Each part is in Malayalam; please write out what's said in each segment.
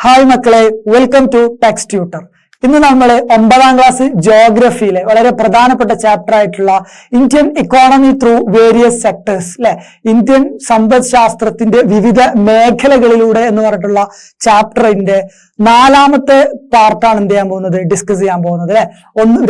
ഹായ് മക്കളെ, വെൽക്കം ടു ടെക്സ്റ്റ് ട്യൂട്ടർ. ഇന്ന് നമ്മൾ 9ാം ക്ലാസ് ജോഗ്രഫിയിലെ വളരെ പ്രധാനപ്പെട്ട ചാപ്റ്റർ ആയിട്ടുള്ള Indian economy through various sectors അല്ലെ, ഇന്ത്യൻ സമ്പദ് ശാസ്ത്രത്തിന്റെ വിവിധ മേഖലകളിലൂടെ എന്ന് പറഞ്ഞിട്ടുള്ള ചാപ്റ്ററിന്റെ 4ാമത്തെ പാർട്ടാണ് എന്ത് ചെയ്യാൻ പോകുന്നത്, ഡിസ്കസ് ചെയ്യാൻ പോകുന്നത് അല്ലെ.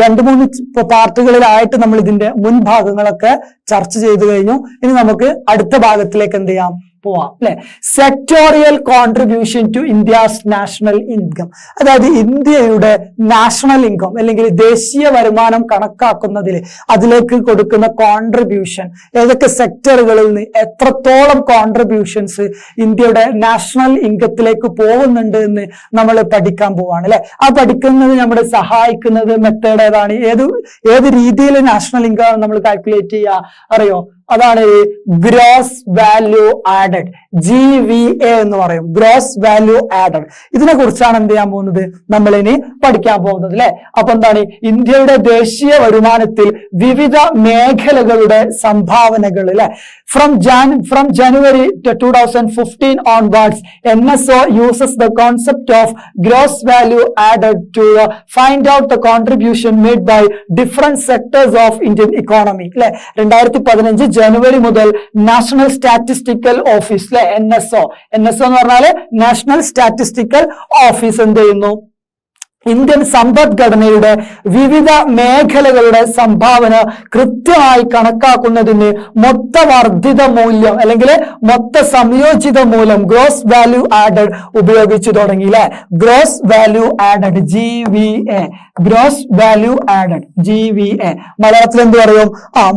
2-3 പാർട്ടുകളിലായിട്ട് നമ്മൾ ഇതിന്റെ മുൻഭാഗങ്ങളൊക്കെ ചർച്ച ചെയ്തു കഴിഞ്ഞു. ഇനി നമുക്ക് അടുത്ത ഭാഗത്തിലേക്ക് എന്ത് ചെയ്യാം, പോവാം അല്ലെ. Sectoral contribution to India's national income, അതായത് ഇന്ത്യയുടെ നാഷണൽ ഇൻകം അല്ലെങ്കിൽ ദേശീയ വരുമാനം കണക്കാക്കുന്നതിൽ അതിലേക്ക് കൊടുക്കുന്ന കോൺട്രിബ്യൂഷൻ, ഏതൊക്കെ സെക്ടറുകളിൽ നിന്ന് എത്രത്തോളം കോൺട്രിബ്യൂഷൻസ് ഇന്ത്യയുടെ നാഷണൽ ഇൻകത്തിലേക്ക് പോകുന്നുണ്ട് എന്ന് നമ്മൾ പഠിക്കാൻ പോവാണ് അല്ലെ. ആ പഠിക്കുന്നത് നമ്മളെ സഹായിക്കുന്നത് മെത്തേഡ് ഏതാണ്, ഏത് രീതിയിൽ നാഷണൽ ഇൻകം നമ്മൾ കാൽക്കുലേറ്റ് ചെയ്യുക അറിയോ? അതാണ് ഗ്രോസ് വാല്യൂ ആഡഡ്, GVA എന്ന് പറയും, ഗ്രോസ് വാല്യൂ ആഡഡ്. ഇതിനെ കുറിച്ചാണ് എന്ത് ചെയ്യാൻ പോകുന്നത്, നമ്മൾ ഇനി പഠിക്കാൻ പോകുന്നത് അല്ലെ. അപ്പൊ എന്താണ് ഇന്ത്യയുടെ ദേശീയ വരുമാനത്തിൽ വിവിധ മേഖലകളുടെ സംഭാവനകൾ അല്ലെ. From January 2015 onwards, NSO uses the concept of gross value added to find out the contribution made by different sectors of Indian economy. 2015 ജനുവരി മുതൽ നാഷണൽ സ്റ്റാറ്റിസ്റ്റിക്കൽ ഓഫീസ് NSO എന്ന് പറഞ്ഞാല് നാഷണൽ സ്റ്റാറ്റിസ്റ്റിക്കൽ ഓഫീസ് എന്ത് ചെയ്യുന്നു, ഇന്ത്യൻ സമ്പദ്ഘടനയുടെ വിവിധ മേഖലകളുടെ സംഭാവന കൃത്യമായി കണക്കാക്കുന്നതിന് മൊത്തവർദ്ധിത മൂല്യം അല്ലെങ്കിൽ മൊത്ത സംയോജിത മൂല്യം ഗ്രോസ് വാല്യൂ ആഡഡ് ഉപയോഗിച്ചു തുടങ്ങി അല്ലെ. Gross value added GVA, gross value added GVA. മലയാളത്തിൽ എന്ത് പറയും?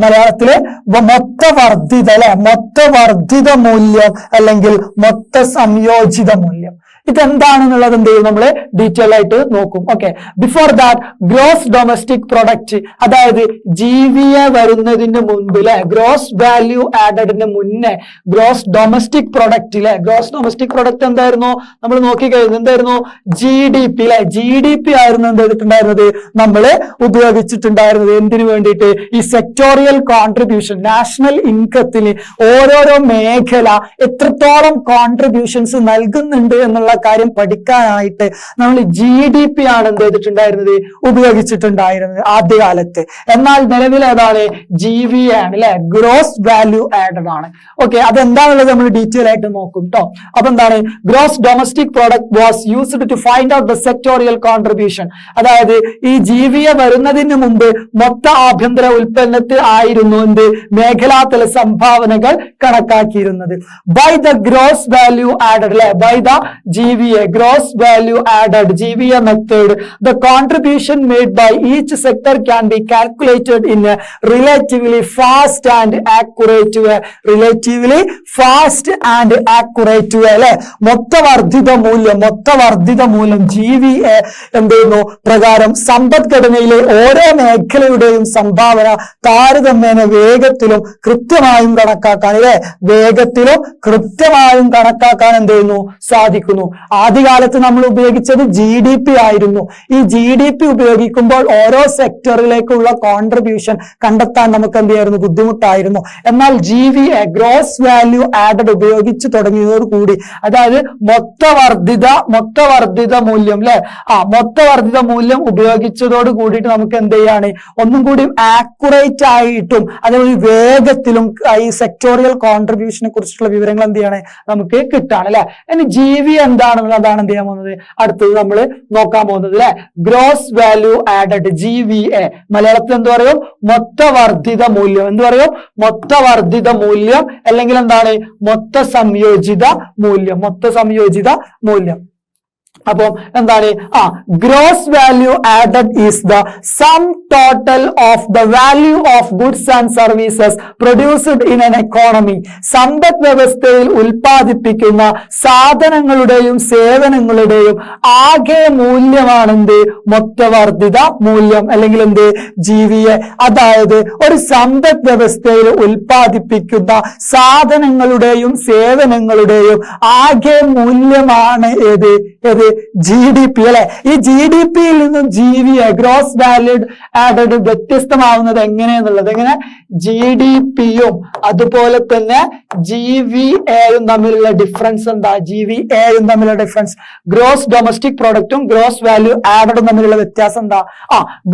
മലയാളത്തില് മൊത്തവർദ്ധിത അല്ലെ, മൊത്തവർദ്ധിത മൂല്യം അല്ലെങ്കിൽ മൊത്ത സംയോജിത മൂല്യം. ഇതെന്താണെന്നുള്ളത് എന്ത് ചെയ്യും, നമ്മള് ഡീറ്റെയിൽ ആയിട്ട് നോക്കും. Okay, before that gross domestic product, അതായത് GVA വരുന്നതിന് മുൻപ് അല്ലെ, ഗ്രോസ് വാല്യൂ ആഡഡിന് മുന്നേ ഗ്രോസ് ഡൊമസ്റ്റിക് പ്രൊഡക്റ്റ് അല്ലെ, ഗ്രോസ് ഡൊമസ്റ്റിക് പ്രൊഡക്റ്റ് എന്തായിരുന്നു നമ്മൾ നോക്കിക്കഴിഞ്ഞു, എന്തായിരുന്നു GDP അല്ലെ. GDP ആയിരുന്നു എന്ത് ചെയ്തിട്ടുണ്ടായിരുന്നത്, നമ്മള് ഉപയോഗിച്ചിട്ടുണ്ടായിരുന്നത് എന്തിനു വേണ്ടിയിട്ട്, ഈ സെക്ടോറിയൽ കോൺട്രിബ്യൂഷൻ, നാഷണൽ ഇൻകത്തിന് ഓരോരോ മേഖല എത്രത്തോളം കോൺട്രിബ്യൂഷൻസ് നൽകുന്നുണ്ട് എന്നുള്ള കാര്യം പഠിക്കാനായിട്ട് നമ്മൾ GDP ആണ് എന്ത് ചെയ്തിട്ടുണ്ടായിരുന്നത്, ഉപയോഗിച്ചിട്ടുണ്ടായിരുന്നത് ആദ്യകാലത്ത്. എന്നാൽ നിലവിൽ ഏതാണ്, GVA ആണ് അല്ലെ, ഗ്രോസ് വാല്യൂ ആഡഡ് ആണ്. ഓക്കെ, അതെന്താണുള്ളത് നമ്മൾ ഡീറ്റെയിൽ ആയിട്ട് നോക്കും കേട്ടോ. അപ്പൊ എന്താണ്, gross domestic product was used to find out the sectoral contribution, അതായത് ഈ GVA വരുന്നതിന് മുമ്പ് മൊത്ത ആഭ്യന്തര ഉൽപ്പന്നത്തിൽ ആയിരുന്നു എന്ത്, മേഖലാതല സംഭാവനകൾ കണക്കാക്കിയിരുന്നത്. By the gross value added അല്ലെ, by the GVA, gross value added GVA method, the contribution made by each sector can be calculated in a relatively fast and accurate way. Relatively fast and accurate way അല്ലെ. മൊത്തവർദ്ധിത മൂല്യം GVA എന്ത് ചെയ്യുന്നു പ്രകാരം സമ്പദ്ഘടനയിലെ ഓരോ മേഖലയുടെയും സംഭാവന താരതമ്യേന വേഗത്തിലും കൃത്യമായും കണക്കാക്കാൻ അല്ലെ, വേഗത്തിലും കൃത്യമായും കണക്കാക്കാൻ എന്ത് ചെയ്യുന്നു, സാധിക്കുന്നു. ആദ്യകാലത്ത് നമ്മൾ ഉപയോഗിച്ചത് GDP ആയിരുന്നു. ഈ GDP ഉപയോഗിക്കുമ്പോൾ ഓരോ സെക്ടറിലേക്കുള്ള കോൺട്രിബ്യൂഷൻ കണ്ടെത്താൻ നമുക്ക് എന്ത് ചെയ്യായിരുന്നു, ബുദ്ധിമുട്ടായിരുന്നു. എന്നാൽ GVA, ഗ്രോസ് വാല്യൂ ആഡഡ് ഉപയോഗിച്ചു തുടങ്ങിയതോടുകൂടി, അതായത് മൊത്തവർദ്ധിത മൂല്യം അല്ലെ, മൊത്തവർദ്ധിത മൂല്യം ഉപയോഗിച്ചതോട് കൂടിയിട്ട് നമുക്ക് എന്ത് ചെയ്യാണ്, ഒന്നും കൂടി ആക്യുറേറ്റ് ആയിട്ടും അതേപോലെ വേഗത്തിലും ഈ സെക്ടോറിയൽ കോൺട്രിബ്യൂഷനെ കുറിച്ചുള്ള വിവരങ്ങൾ എന്ത് ചെയ്യാണ്, നമുക്ക് കിട്ടാണ് അല്ലെ. ഇനി GVA എന്താണെന്നുള്ളതാണ് എന്ത് ചെയ്യാൻ പോകുന്നത്, അടുത്തത് നമ്മൾ നോക്കാൻ പോകുന്നത് അല്ലെ. ഗ്രോസ് വാല്യൂ ആഡഡ് GVA, മലയാളത്തിൽ എന്ത് പറയും, മൊത്തവർദ്ധിത മൂല്യം. എന്ത് പറയും, മൊത്തവർദ്ധിത മൂല്യം അല്ലെങ്കിൽ എന്താണ്, മൊത്ത സംയോജിത മൂല്യം. അപ്പം എന്താണ്, gross value added is the sum total of the value of goods and services produced in N economy. സമ്പദ് വ്യവസ്ഥയിൽ ഉൽപ്പാദിപ്പിക്കുന്ന സാധനങ്ങളുടെയും സേവനങ്ങളുടെയും ആകെ മൂല്യമാണ് എന്ത്, മൊത്തവർദ്ധിത മൂല്യം അല്ലെങ്കിൽ എന്ത്, GVA. അതായത് ഒരു സമ്പദ് വ്യവസ്ഥയിൽ ഉൽപ്പാദിപ്പിക്കുന്ന സാധനങ്ങളുടെയും സേവനങ്ങളുടെയും ആകെ മൂല്യമാണ് ഏത് GDP അല്ലെ. ഈ GDP-യിൽ നിന്നും GVA ഗ്രോസ് വാല്യൂ ആഡഡ് വ്യത്യസ്തമാവുന്നത് എങ്ങനെയെന്നുള്ളത്, എങ്ങനെ GDP-യും അതുപോലെ തന്നെ GVA-യും തമ്മിലുള്ള ഡിഫറൻസ് എന്താ? GVA-യും തമ്മിലുള്ള ഡിഫറൻസ്, ഗ്രോസ് ഡൊമസ്റ്റിക് പ്രോഡക്റ്റും ഗ്രോസ് വാല്യൂ ആഡഡും തമ്മിലുള്ള വ്യത്യാസം എന്താ?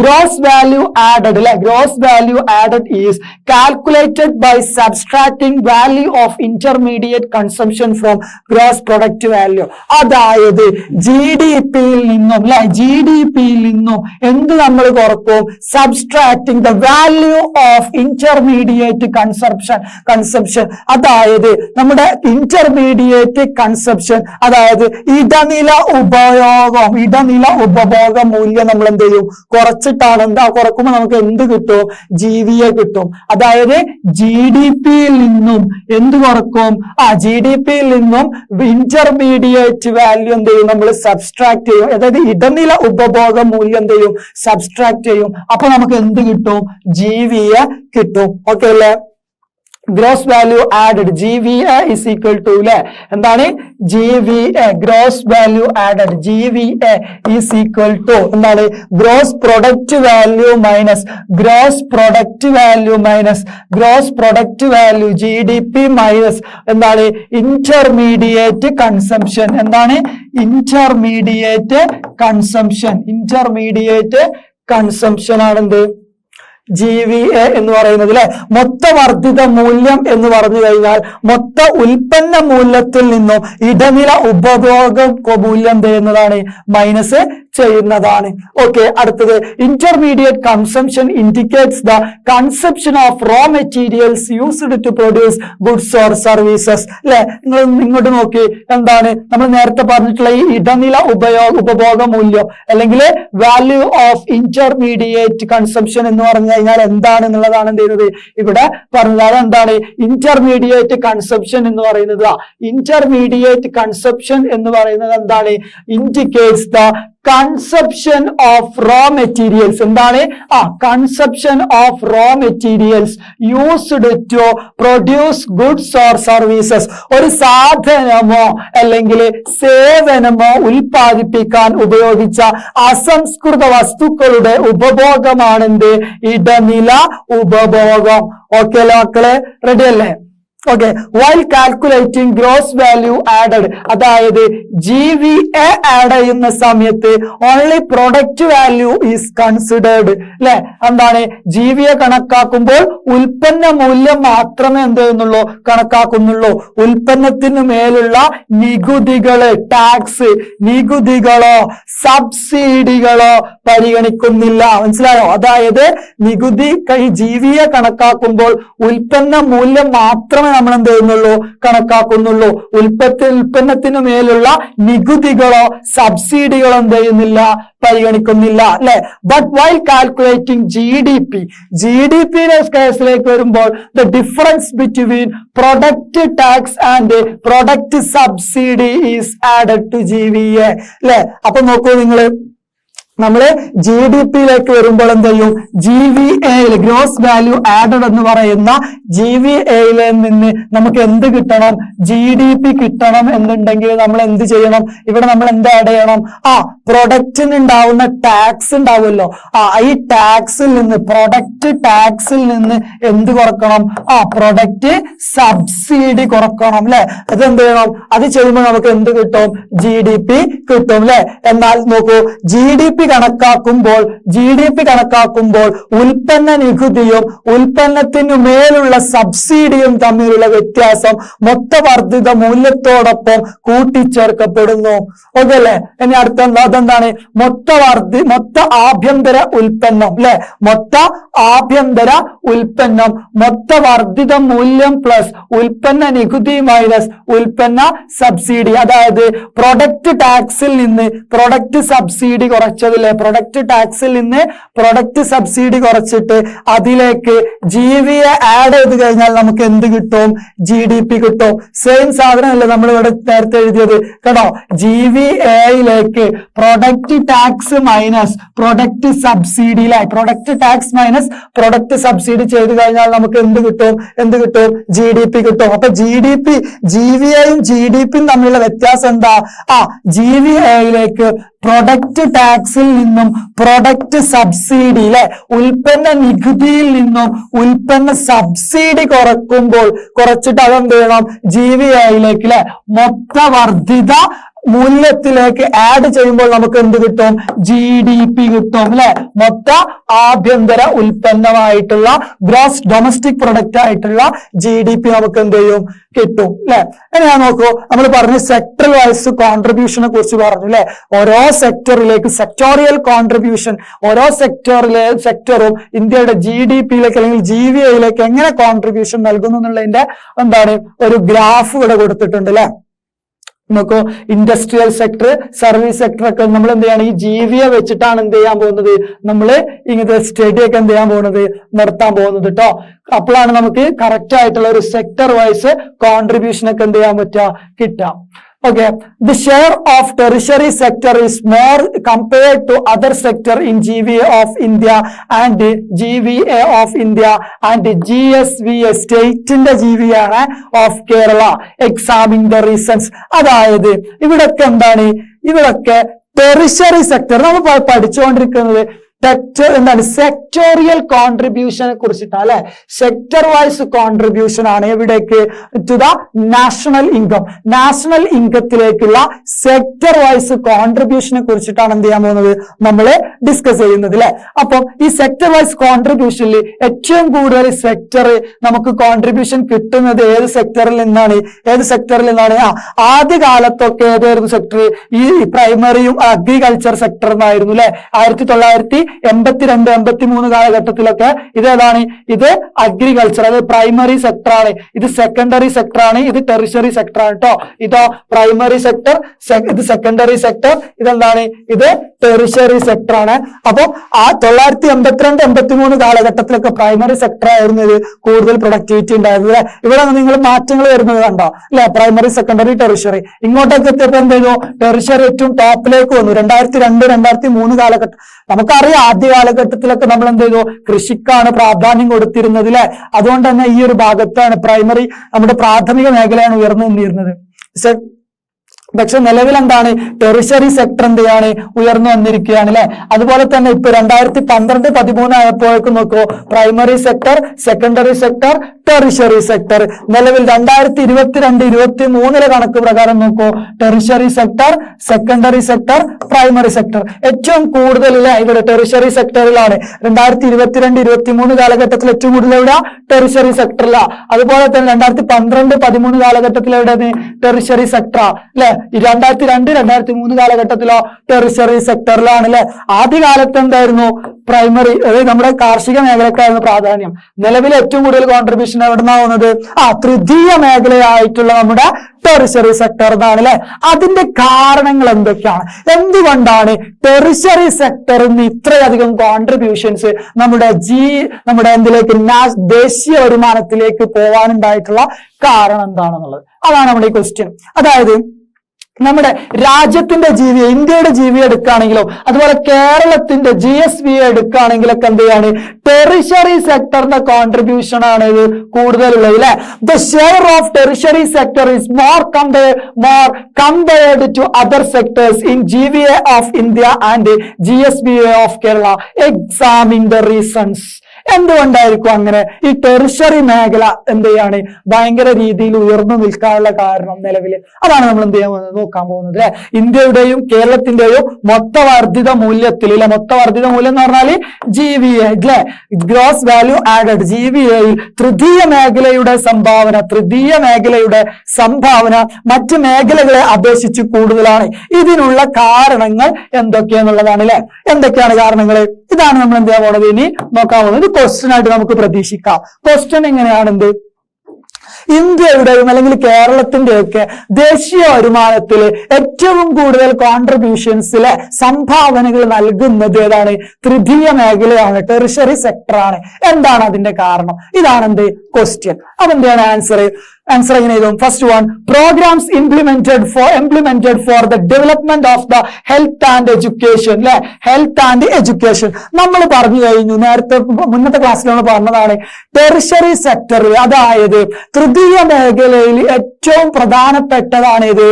ഗ്രോസ് വാല്യൂ ആഡഡ് അല്ലെ, gross value added is calculated by subtracting value of intermediate consumption from gross product value. അതായത് GDP-യിൽ നിന്നും അല്ലെ, GDP-യിൽ നിന്നും എന്ത് നമ്മൾ കുറക്കും? Subtracting the value of intermediate consumption. അതായത് നമ്മുടെ ഇന്റർമീഡിയറ്റ് കൺസംഷൻ, അതായത് ഇടനില ഉപഭോഗ മൂല്യം നമ്മൾ എന്ത് ചെയ്യും? കുറച്ചിട്ടാണ്. എന്താ കുറക്കുമ്പോൾ നമുക്ക് എന്ത് കിട്ടും? GVA കിട്ടും. അതായത് GDP-യിൽ നിന്നും എന്ത് കുറക്കും? GDP-യിൽ നിന്നും ഇന്റർമീഡിയറ്റ് വാല്യൂ എന്ത് ചെയ്യും? നമ്മൾ സബ്സ്ട്രാക്ട് ചെയ്യും. അതായത് ഇടനില ഉപഭോഗ മൂല്യം എന്ത് ചെയ്യും? സബ്സ്ട്രാക്ട് ചെയ്യും. അപ്പൊ നമുക്ക് എന്ത് കിട്ടും? GVA കിട്ടും. ഓക്കെ അല്ലേ? Gross value added GVA is equal to അല്ലെ, എന്താണ്? GVA gross value added GVA is equal to എന്താണ്? Gross product value minus gross product value GDP minus എന്താണ്? Intermediate consumption. എന്താണ്? ഇന്റർമീഡിയറ്റ് കൺസംഷൻ ആണെന്ത്? GVA എന്ന് പറയുന്നത് അല്ലെ. മൊത്ത വർദ്ധിത മൂല്യം എന്ന് പറഞ്ഞു കഴിഞ്ഞാൽ മൊത്ത ഉൽപ്പന്ന മൂല്യത്തിൽ നിന്നും ഇടനില ഉപഭോഗ മൂല്യം ചെയ്യുന്നതാണ്, മൈനസ് ചെയ്യുന്നതാണ്. ഓക്കെ, അടുത്തത് intermediate consumption indicates the consumption of raw materials used to produce goods or services അല്ലെ. നിങ്ങൾ ഇങ്ങോട്ട് നോക്കി, എന്താണ് നമ്മൾ നേരത്തെ പറഞ്ഞിട്ടുള്ള ഈ ഇടനില ഉപഭോഗ മൂല്യം അല്ലെങ്കിൽ വാല്യൂ ഓഫ് ഇന്റർമീഡിയറ്റ് കൺസംഷൻ എന്ന് പറഞ്ഞു കഴിഞ്ഞാൽ എന്താണ് എന്നുള്ളതാണ് എന്ത് ചെയ്യുന്നത് ഇവിടെ പറഞ്ഞത്. അതെന്താണ്? ഇന്റർമീഡിയറ്റ് കൺസംഷൻ എന്ന് പറയുന്നത്. ഇന്റർമീഡിയറ്റ് കൺസംഷൻ എന്ന് പറയുന്നത് എന്താണ്? Indicates the consumption of raw materials. എന്താണ്? Consumption of raw materials used to produce goods or services. ഒരു സാധനമോ അല്ലെങ്കിൽ സേവനമോ ഉൽപ്പാദിപ്പിക്കാൻ ഉപയോഗിച്ച അസംസ്കൃത വസ്തുക്കളുടെ ഉപഭോഗമാണെന്ത്? ഇടനില ഉപഭോഗം. ഓക്കെ അല്ലേ മക്കളെ? റെഡി അല്ലേ? Okay, while calculating gross value added, അതായത് GVA ആഡ് ചെയ്യുന്ന സമയത്ത് only product value is considered അല്ലെ. എന്താണ്? GVA കണക്കാക്കുമ്പോൾ ഉൽപ്പന്ന മൂല്യം മാത്രമേ എന്ത് ചെയ്യുന്നുള്ളൂ? കണക്കാക്കുന്നുള്ളൂ. ഉൽപ്പന്നത്തിന് മേലുള്ള നികുതികള്, ടാക്സ്, നികുതികളോ സബ്സിഡികളോ പരിഗണിക്കുന്നില്ല. മനസ്സിലായോ? അതായത് നികുതി GVA കണക്കാക്കുമ്പോൾ ഉൽപ്പന്ന മൂല്യം മാത്രമേ നമ്മൾ എന്ത് ചെയ്യുന്നുള്ളൂ? കണക്കാക്കുന്നുള്ളൂ. ഉൽപ്പന്നത്തിന് മേലുള്ള നികുതികളോ സബ്സിഡികളോ എന്ത് ചെയ്യുന്നില്ല? പരിഗണിക്കുന്നില്ല അല്ലെ. ബട്ട് വൈൽ കാൽക്കുലേറ്റിംഗ് GDP കേസിലേക്ക് വരുമ്പോൾ the difference between product tax and product subsidy is added to GVA അല്ലെ. അപ്പൊ നോക്കൂ നിങ്ങൾ, നമ്മള് GDP-യിലേക്ക് വരുമ്പോൾ എന്ത് ചെയ്യും? GVA ഗ്രോസ് വാല്യൂ ആഡഡ് എന്ന് പറയുന്ന GVA-യിൽ നിന്ന് നമുക്ക് എന്ത് കിട്ടണം? GDP കിട്ടണം എന്നുണ്ടെങ്കിൽ നമ്മൾ എന്ത് ചെയ്യണം? ഇവിടെ നമ്മൾ എന്ത് ആഡ് ചെയ്യണം? പ്രൊഡക്റ്റിന് ഉണ്ടാവുന്ന ടാക്സ് ഉണ്ടാവുമല്ലോ, ഈ ടാക്സിൽ നിന്ന്, പ്രൊഡക്റ്റ് ടാക്സിൽ നിന്ന് എന്ത് കുറക്കണം? പ്രൊഡക്റ്റ് സബ്സിഡി കുറക്കണം അല്ലെ. അത് എന്ത് ചെയ്യണം? അത് ചെയ്യുമ്പോൾ നമുക്ക് എന്ത് കിട്ടും? GDP കിട്ടും അല്ലെ. എന്നാൽ നോക്കൂ, GDP കണക്കാക്കുമ്പോൾ ഉൽപ്പന്ന നികുതിയും ഉൽപ്പന്നത്തിനു മേലുള്ള സബ്സിഡിയും തമ്മിലുള്ള വ്യത്യാസം മൊത്തവർദ്ധിത മൂല്യത്തോടൊപ്പം കൂട്ടിച്ചേർക്കപ്പെടുന്നു. ഓക്കെ അല്ലെ. ഇനി അടുത്ത അതെന്താണ്? മൊത്ത ആഭ്യന്തര ഉൽപ്പന്നം അല്ലെ. മൊത്ത ആഭ്യന്തര ഉൽപ്പന്നം മൊത്തവർദ്ധിത മൂല്യം പ്ലസ് ഉൽപ്പന്ന നികുതി മൈനസ് ഉൽപ്പന്ന സബ്സിഡി. അതായത് പ്രൊഡക്റ്റ് ടാക്സിൽ നിന്ന് പ്രൊഡക്റ്റ് സബ്സിഡി കുറച്ചതിൽ അല്ലേ? പ്രൊഡക്റ്റ് ടാക്സിൽ നിന്ന് പ്രൊഡക്റ്റ് സബ്സിഡി കുറച്ചിട്ട് അതിലേക്ക് GVA ആഡ് ചെയ്ത് കഴിഞ്ഞാൽ നമുക്ക് എന്ത് കിട്ടും? GDP കിട്ടും. സെയിം സാധനമല്ലേ നമ്മൾ ഇവിടെ നേരത്തെ എഴുതിയത് കേട്ടോ. GVAയിലേക്ക് product tax minus product subsidy, product tax minus product subsidy ചെയ്ത് കഴിഞ്ഞാൽ നമുക്ക് എന്ത് കിട്ടും? GDP കിട്ടും. അപ്പൊ GVAയും GDPയും തമ്മിലുള്ള വ്യത്യാസം എന്താ? GVAയിലേക്ക് പ്രൊഡക്റ്റ് ടാക്സിൽ നിന്നും പ്രൊഡക്റ്റ് സബ്സിഡി, ഉൽപ്പന്ന നികുതിയിൽ നിന്നും ഉൽപ്പന്ന സബ്സിഡി കുറച്ചിട്ട് അതെന്ത് ചെയ്യണം? GVAയിലേക്ക് മൊത്തവർദ്ധിത മൂല്യത്തിലേക്ക് ആഡ് ചെയ്യുമ്പോൾ നമുക്ക് എന്ത് കിട്ടും? GDP കിട്ടും അല്ലെ? മൊത്ത ആഭ്യന്തര ഉൽപ്പന്നമായിട്ടുള്ള ഗ്രോസ് ഡൊമസ്റ്റിക് പ്രൊഡക്റ്റ് ആയിട്ടുള്ള GDP നമുക്ക് എന്ത് ചെയ്യും? കിട്ടും അല്ലെ? ഞാൻ നോക്കൂ, നമ്മൾ പറഞ്ഞു സെക്ടർ വൈസ് കോൺട്രിബ്യൂഷനെ കുറിച്ച് പറഞ്ഞു അല്ലെ? ഓരോ സെക്ടറിലേക്ക് സെക്ടോറിയൽ കോൺട്രിബ്യൂഷൻ, ഓരോ സെക്ടറും ഇന്ത്യയുടെ GDPയിലേക്ക് അല്ലെങ്കിൽ GVAയിലേക്ക് എങ്ങനെ കോൺട്രിബ്യൂഷൻ നൽകുന്നു എന്നുള്ളതിന്റെ എന്താണ് ഒരു ഗ്രാഫ് ഇവിടെ കൊടുത്തിട്ടുണ്ട് അല്ലെ? നോക്കൂ, ഇൻഡസ്ട്രിയൽ സെക്ടർ, സർവീസ് സെക്ടർ ഒക്കെ നമ്മൾ എന്ത് ചെയ്യാണ്? ഈ GVA വെച്ചിട്ടാണ് എന്ത് ചെയ്യാൻ പോകുന്നത്? നമ്മള് ഇങ്ങനത്തെ സ്റ്റഡി ഒക്കെ എന്ത് ചെയ്യാൻ പോകുന്നത്? നടത്താൻ പോകുന്നത് കേട്ടോ. അപ്പോഴാണ് നമുക്ക് കറക്റ്റ് ആയിട്ടുള്ള ഒരു സെക്ടർ വൈസ് കോൺട്രിബ്യൂഷൻ ഒക്കെ എന്ത് ചെയ്യാൻ കിട്ടാം. Okay, the share of tertiary sector is more compared to other sector in GVA of India and GVA of India and GSVA state in the GVA of Kerala. Examining the reasons. അതായത് ഇവിടൊക്കെ എന്താണ്? ഇവിടൊക്കെ ടെറിഷറി സെക്ടർ നമ്മൾ പഠിച്ചുകൊണ്ടിരിക്കുന്നത് എന്താണ്? സെക്ടോറിയൽ കോൺട്രിബ്യൂഷനെ കുറിച്ചിട്ടാണ് അല്ലെ? സെക്ടർ വൈസ് കോൺട്രിബ്യൂഷൻ ആണ് എവിടേക്ക്? To the national income. National ഇൻകത്തിലേക്കുള്ള സെക്ടർ വൈസ് കോൺട്രിബ്യൂഷനെ കുറിച്ചിട്ടാണ് എന്ത് ചെയ്യാൻ പോകുന്നത്? നമ്മള് ഡിസ്കസ് ചെയ്യുന്നത് അല്ലെ? അപ്പം ഈ സെക്ടർ വൈസ് കോൺട്രിബ്യൂഷനിൽ ഏറ്റവും കൂടുതൽ സെക്ടർ നമുക്ക് കോൺട്രിബ്യൂഷൻ കിട്ടുന്നത് ഏത് സെക്ടറിൽ നിന്നാണ്? ആദ്യ കാലത്തൊക്കെ ഏതായിരുന്നു സെക്ടർ? ഈ പ്രൈമറിയും അഗ്രികൾച്ചർ സെക്ടർ എന്നായിരുന്നു അല്ലെ? 1982-83 കാലഘട്ടത്തിലൊക്കെ ഇതേതാണ്? ഇത് അഗ്രികൾച്ചർ, അത് പ്രൈമറി സെക്ടർ ആണ്. ഇത് സെക്കൻഡറി സെക്ടർ ആണ്. ഇത് ടെറിഷറി സെക്ടർ ആണ് കേട്ടോ. ഇതോ പ്രൈമറി സെക്ടർ, ഇത് സെക്കൻഡറി സെക്ടർ, ഇതെന്താണ്? ഇത് ടെറിഷറി സെക്ടർ ആണ്. അപ്പൊ 1982-83 കാലഘട്ടത്തിലൊക്കെ പ്രൈമറി സെക്ടർ ആയിരുന്നു ഇത് കൂടുതൽ പ്രൊഡക്ടിവിറ്റി ഉണ്ടായിരുന്നത് അല്ലെ? ഇവിടെ നിങ്ങൾ മാറ്റങ്ങൾ വരുന്നത് കണ്ടോ അല്ലെ? Primary, secondary, tertiary. ഇങ്ങോട്ടൊക്കെ എത്തിയപ്പോ എന്ത് ചെയ്തു? ടെറിഷറി ഏറ്റവും ടോപ്പിലേക്ക് വന്നു. 2002-2003 കാലഘട്ടം. നമുക്കറിയാം ആദ്യ കാലഘട്ടത്തിലൊക്കെ നമ്മൾ എന്ത് ചെയ്തു? കൃഷിക്കാണ് പ്രാധാന്യം കൊടുത്തിരുന്നത് അല്ലെ? അതുകൊണ്ട് തന്നെ ഈ ഒരു ഭാഗത്താണ് പ്രൈമറി, നമ്മുടെ പ്രാഥമിക മേഖലയാണ് ഉയർന്നു നിന്നിരുന്നത്. പക്ഷെ നിലവിൽ എന്താണ്? ടെറിഷറി സെക്ടർ എന്ത് ചെയ്യാണ്? ഉയർന്നു വന്നിരിക്കുകയാണ് അല്ലെ? അതുപോലെ തന്നെ ഇപ്പൊ 2012-13 ആയപ്പോഴേക്കും നോക്കൂ, primary sector, secondary sector, tertiary sector. നിലവിൽ 2022-23 കണക്ക് പ്രകാരം നോക്കൂ, tertiary sector, secondary sector, primary sector ഏറ്റവും കൂടുതൽ ഇവിടെ ടെറിഷറി സെക്ടറിലാണ്. 2022-23 കാലഘട്ടത്തിൽ ഏറ്റവും കൂടുതൽ എവിടെ? ടെറിഷറി സെക്ടറിലാ. അതുപോലെ തന്നെ 2012-13 കാലഘട്ടത്തിൽ എവിടെയാണ്? ടെറിഷറി സെക്ടർ അല്ലെ? 2002-2003 കാലഘട്ടത്തിലോ ടെറിഷറി സെക്ടറിലാണ് അല്ലെ? ആദ്യകാലത്ത് എന്തായിരുന്നു? പ്രൈമറി, അതായത് നമ്മുടെ കാർഷിക മേഖലക്കായിരുന്നു പ്രാധാന്യം. നിലവിൽ ഏറ്റവും കൂടുതൽ കോൺട്രിബ്യൂഷൻ എവിടെ നിന്നാവുന്നത്? തൃതീയ മേഖലയായിട്ടുള്ള നമ്മുടെ ടെറിഷറി സെക്ടർ എന്നാണ് അല്ലെ? അതിന്റെ കാരണങ്ങൾ എന്തൊക്കെയാണ്? എന്തുകൊണ്ടാണ് ടെറിഷറി സെക്ടറിൽ നിന്ന് ഇത്രയധികം കോൺട്രിബ്യൂഷൻസ് നമ്മുടെ എന്തിലേക്ക്? ദേശീയ വരുമാനത്തിലേക്ക് പോവാനുണ്ടായിട്ടുള്ള കാരണം എന്താണെന്നുള്ളത് അതാണ് നമ്മുടെ ഈ ക്വസ്റ്റ്യൻ. അതായത് നമ്മുടെ രാജ്യത്തിന്റെ GVA, ഇന്ത്യയുടെ GVA എടുക്കുകയാണെങ്കിലോ അതുപോലെ കേരളത്തിന്റെ GSVA എടുക്കുകയാണെങ്കിലൊക്കെ എന്ത് ചെയ്യാണ്? ടെറിഷറി സെക്ടറിന്റെ കോൺട്രിബ്യൂഷൻ ആണ് ഇത് കൂടുതലുള്ളത് അല്ലെ? The share of tertiary sector is more compared to other sectors in GVA of India and GSVA of Kerala. Examine the reasons. എന്തുകൊണ്ടായിരിക്കും അങ്ങനെ? ഈ ടെറിഷറി മേഖല എന്ത് ചെയ്യാണ്? ഭയങ്കര രീതിയിൽ ഉയർന്നു നിൽക്കാനുള്ള കാരണം നിലവിൽ അതാണ് നമ്മൾ എന്ത് ചെയ്യാൻ നോക്കാൻ പോകുന്നത് അല്ലെ? ഇന്ത്യയുടെയും കേരളത്തിന്റെയും മൊത്തവർദ്ധിത മൂല്യത്തിൽ അല്ലെ? മൊത്തവർദ്ധിത മൂല്യം എന്ന് പറഞ്ഞാൽ GVA അല്ലെ? Gross value added. GVAയിൽ തൃതീയ മേഖലയുടെ സംഭാവന മറ്റ് മേഖലകളെ അപേക്ഷിച്ച് കൂടുതലാണ്. ഇതിനുള്ള കാരണങ്ങൾ എന്തൊക്കെയാന്നുള്ളതാണ് അല്ലെ? എന്തൊക്കെയാണ് കാരണങ്ങൾ? ഇതാണ് നമ്മൾ എന്ത് ചെയ്യാൻ പോകുന്നത്? ഇനി നോക്കാൻ പോകുന്നത്. ക്വസ്റ്റ്യൻ ആയിട്ട് നമുക്ക് പ്രതീക്ഷിക്കാം. ക്വസ്റ്റ്യൻ എങ്ങനെയാണെന്ത്? ഇന്ത്യയുടെയും അല്ലെങ്കിൽ കേരളത്തിന്റെയൊക്കെ ദേശീയ വരുമാനത്തിൽ ഏറ്റവും കൂടുതൽ കോൺട്രിബ്യൂഷൻസിലെ സംഭാവനകൾ നൽകുന്നത് ഏതാണ്? തൃതീയ മേഖലയാണ്, ടെറിഷറി സെക്ടർ ആണ്. എന്താണ് അതിന്റെ കാരണം? ഇതാണ് എന്ത് ക്വസ്റ്റ്യൻ. അതെന്താണ് ആൻസർ? ആൻസർ എങ്ങനെ എഴുതും? First one, programs implemented for the development of the health and education. അല്ലെ, ഹെൽത്ത് ആൻഡ് എഡ്യൂക്കേഷൻ നമ്മൾ പറഞ്ഞു കഴിഞ്ഞു, നേരത്തെ മുന്നത്തെ ക്ലാസ്സിൽ നമ്മൾ പറഞ്ഞതാണ്. ടെറിഷറി സെക്ടറിൽ, അതായത് തൃതീയ മേഖലയിൽ ഏറ്റവും പ്രധാനപ്പെട്ടതാണ് ഇത്.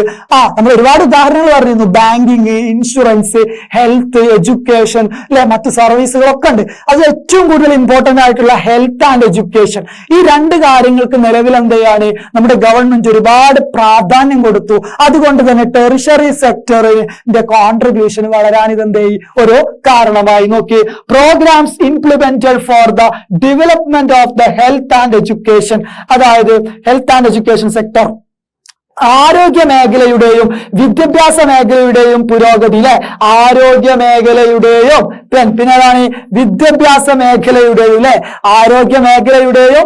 നമ്മൾ ഒരുപാട് ഉദാഹരണങ്ങൾ പറഞ്ഞിരുന്നു. ബാങ്കിങ്, ഇൻഷുറൻസ്, ഹെൽത്ത്, എഡ്യൂക്കേഷൻ, അല്ലെ, മറ്റു സർവീസുകളൊക്കെ ഉണ്ട്. അത് ഏറ്റവും കൂടുതൽ ഇമ്പോർട്ടന്റ് ആയിട്ടുള്ള ഹെൽത്ത് ആൻഡ് എഡ്യൂക്കേഷൻ. ഈ രണ്ട് കാര്യങ്ങൾക്ക് നിലവിൽ എന്തെയാണ് നമ്മുടെ ഗവൺമെന്റ് ഒരുപാട് പ്രാധാന്യം കൊടുത്തു. അതുകൊണ്ട് തന്നെ ടെറിഷറി സെക്ടറിന്റെ കോൺട്രിബ്യൂഷൻ വളരാൻ ഇതെന്തായി ഒരു കാരണമായി. നോക്കി, programs implemented for the development of the health and education, അതായത് ഹെൽത്ത് ആൻഡ് എഡ്യൂക്കേഷൻ സെക്ടർ ആരോഗ്യ മേഖലയുടെയും വിദ്യാഭ്യാസ മേഖലയുടെയും പുരോഗതി. അല്ലെ, ആരോഗ്യ മേഖലയുടെയും പിന്നെ അതാണ് വിദ്യാഭ്യാസ മേഖലയുടെയും, അല്ലെ, ആരോഗ്യ മേഖലയുടെയും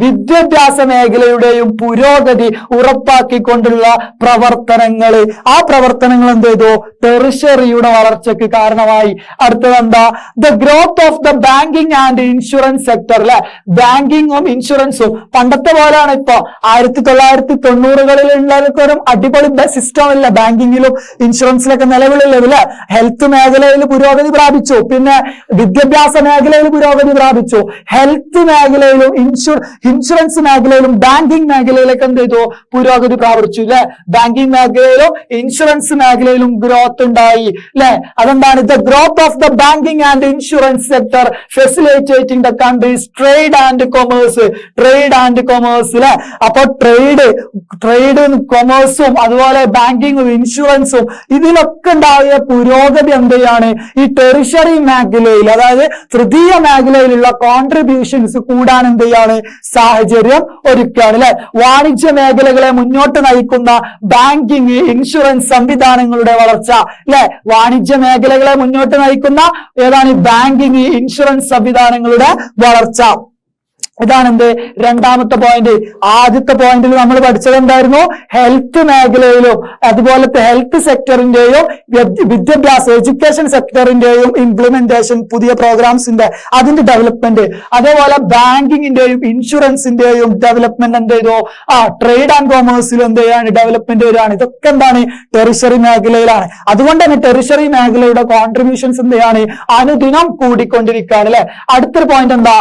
വിദ്യാഭ്യാസ മേഖലയുടെയും പുരോഗതി ഉറപ്പാക്കിക്കൊണ്ടുള്ള പ്രവർത്തനങ്ങൾ. ആ പ്രവർത്തനങ്ങൾ എന്ത് ചെയ്തു? ടെറിഷറിയുടെ വളർച്ചയ്ക്ക് കാരണമായി. അടുത്തത് എന്താ? The growth of the banking and insurance sector. അല്ലെ, ബാങ്കിങ്ങും ഇൻഷുറൻസും പണ്ടത്തെ പോലെയാണ്. ഇപ്പൊ 1990-കളിലുള്ളവർക്കൊരു അടിപൊളി സിസ്റ്റം അല്ല ബാങ്കിങ്ങിലും ഇൻഷുറൻസിലൊക്കെ നിലവിലുള്ളത്. അല്ലെ, ഹെൽത്ത് മേഖലയിൽ പുരോഗതി പ്രാപിച്ചു, പിന്നെ വിദ്യാഭ്യാസ മേഖലയിൽ പുരോഗതി പ്രാപിച്ചു, ഹെൽത്ത് മേഖലയിലും ഇൻഷുറൻസ് മേഖലയിലും ബാങ്കിങ് മേഖലയിലൊക്കെ എന്ത് ചെയ്തു? പുരോഗതി പ്രാപിച്ചു. അല്ലെ, ബാങ്കിങ് മേഖലയിലും ഇൻഷുറൻസ് മേഖലയിലും ഗ്രോത്ത് ഉണ്ടായി. അല്ലെ, അതെന്താണ്? The growth of the banking and insurance sector facilitating the countries trade and commerce. അല്ലെ, അപ്പൊ ട്രേഡും കൊമേഴ്സും അതുപോലെ ബാങ്കിങ്ങും ഇൻഷുറൻസും ഇതിലൊക്കെ ഉണ്ടായ പുരോഗതി എന്തെയാണ്? ഈ ടെറിഷറി മേഖലയിൽ, അതായത് തൃതീയ മേഖലയിലുള്ള കോൺട്രിബ്യൂഷൻസ് കൂടാൻ എന്തെയാണ്? സാഹചര്യം ഒരുക്കുകയാണ്. അല്ലെ, വാണിജ്യ മേഖലകളെ മുന്നോട്ട് നയിക്കുന്ന ബാങ്കിങ്, ഇൻഷുറൻസ് സംവിധാനങ്ങളുടെ വളർച്ച. അല്ലെ, വാണിജ്യ മേഖലകളെ മുന്നോട്ട് നയിക്കുന്ന ഏതാണ്? ബാങ്കിങ്, ഇൻഷുറൻസ് സംവിധാനങ്ങളുടെ വളർച്ച. ഇതാണ് എന്ത്? രണ്ടാമത്തെ പോയിന്റ്. ആദ്യത്തെ പോയിന്റിൽ നമ്മൾ പഠിച്ചത് എന്തായിരുന്നു? ഹെൽത്ത് മേഖലയിലും അതുപോലത്തെ ഹെൽത്ത് സെക്ടറിന്റെയും വിദ്യാഭ്യാസ എഡ്യൂക്കേഷൻ സെക്ടറിന്റെയും ഇംപ്ലിമെന്റേഷൻ, പുതിയ പ്രോഗ്രാംസിന്റെ അതിന്റെ ഡെവലപ്മെന്റ്, അതേപോലെ ബാങ്കിങ്ങിന്റെയും ഇൻഷുറൻസിന്റെയും ഡെവലപ്മെന്റ് എന്ത് ചെയ്തു? ട്രേഡ് ആൻഡ് കോമേഴ്സിലും എന്ത് ചെയ്യാണ്? ഡെവലപ്മെന്റ് വരികയാണ്. ഇതൊക്കെ എന്താണ്? ടെറിഷറി മേഖലയിലാണ്. അതുകൊണ്ട് തന്നെ ടെറിഷറി മേഖലയുടെ കോൺട്രിബ്യൂഷൻസ് എന്ത് ചെയ്യാണ്? അനുദിനം കൂടിക്കൊണ്ടിരിക്കുകയാണ്. അല്ലെ, അടുത്തൊരു പോയിന്റ് എന്താ?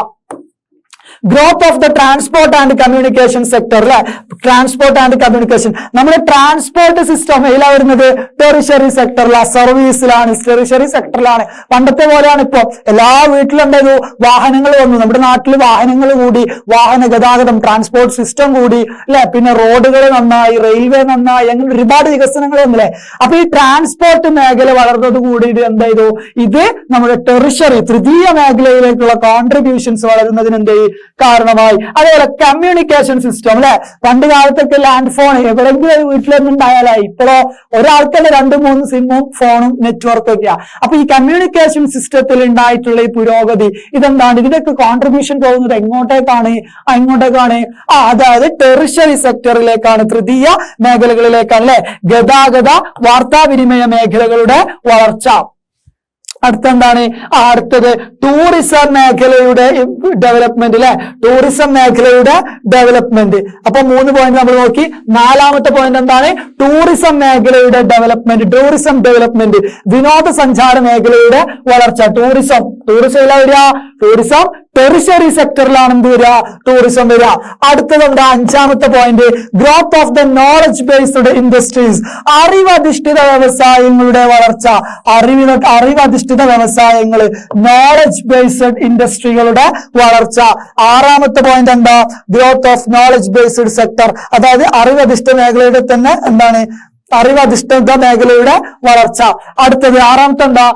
Growth of the transport and communication sector. അല്ലെ, ട്രാൻസ്പോർട്ട് ആൻഡ് കമ്മ്യൂണിക്കേഷൻ, നമ്മുടെ ട്രാൻസ്പോർട്ട് സിസ്റ്റം ഇതിലാ വരുന്നത്? ടെറിഷറി സെക്ടറിലാണ്, സർവീസിലാണ്, ടെറിഷറി സെക്ടറിലാണ്. പണ്ടത്തെ പോലെയാണ് ഇപ്പൊ എല്ലാ വീട്ടിലും എന്തായത്? വാഹനങ്ങൾ വന്നു. നമ്മുടെ നാട്ടിൽ വാഹനങ്ങൾ കൂടി, വാഹന ഗതാഗതം, ട്രാൻസ്പോർട്ട് സിസ്റ്റം കൂടി. അല്ലെ, പിന്നെ റോഡുകൾ നന്നായി, റെയിൽവേ നന്നായി, അങ്ങനെ ഒരുപാട് വികസനങ്ങൾ വന്നില്ലേ. അപ്പൊ ഈ ട്രാൻസ്പോർട്ട് മേഖല വളർന്നത് കൂടിയിട്ട് എന്ത് ചെയ്തു? ഇത് നമ്മുടെ ടെറിഷറി, തൃതീയ മേഖലയിലേക്കുള്ള കോൺട്രിബ്യൂഷൻസ് വളരുന്നതിന് എന്ത് കാരണമായി. അതേപോലെ കമ്മ്യൂണിക്കേഷൻ സിസ്റ്റം. അല്ലെ, പണ്ട് കാലത്തൊക്കെ ലാൻഡ് ഫോൺ എവിടെയെങ്കിലും ഒരു വീട്ടിലൊന്നും ഉണ്ടായാലായി. ഇപ്പോഴോ ഒരാൾക്കല്ല 2-3 സിമ്മും ഫോണും നെറ്റ്വർക്കും ഒക്കെയാ. അപ്പൊ ഈ കമ്മ്യൂണിക്കേഷൻ സിസ്റ്റത്തിൽ ഉണ്ടായിട്ടുള്ള ഈ പുരോഗതി ഇതെന്താണ്? ഇതിന്റെയൊക്കെ കോൺട്രിബ്യൂഷൻ പോകുന്നത് എങ്ങോട്ടേക്കാണ്? അതായത് ടെറിഷറി സെക്ടറിലേക്കാണ്, തൃതീയ മേഖലകളിലേക്കാണ്. അല്ലെ, ഗതാഗത വാർത്താവിനിമയ മേഖലകളുടെ വളർച്ച. അടുത്തെന്താണ്? അടുത്തത് ടൂറിസം മേഖലയുടെ ഡെവലപ്മെന്റ്. അല്ലെ, ടൂറിസം മേഖലയുടെ ഡെവലപ്മെന്റ്. അപ്പൊ 3 പോയിന്റ് നമ്മൾ നോക്കി. 4ാമത്തെ പോയിന്റ് എന്താണ്? ടൂറിസം മേഖലയുടെ ഡെവലപ്മെന്റ്, വിനോദസഞ്ചാര മേഖലയുടെ വളർച്ച. ടൂറിസം വരിക? ടൂറിസം ടെറിഷറി സെക്ടറിലാണ് എന്ത് വരിക? ടൂറിസം വരിക. അടുത്തതുണ്ട് 5ാമത്തെ point, growth of the knowledge based industries. അറിവധിഷ്ഠിത വ്യവസായങ്ങളുടെ വളർച്ച. അറിവധിഷ്ഠിത വ്യവസായങ്ങൾ, നോളജ് ബേസ്ഡ് ഇൻഡസ്ട്രികളുടെ വളർച്ച. 6ാമത്തെ പോയിന്റ് എന്താ? Growth of knowledge based sector, അതായത് അറിവധിഷ്ഠിത മേഖലയുടെ തന്നെ എന്താണ്? അറിവധിഷ്ഠിത മേഖലയുടെ വളർച്ച. അടുത്തത് 6ാമത്തെ എന്താ?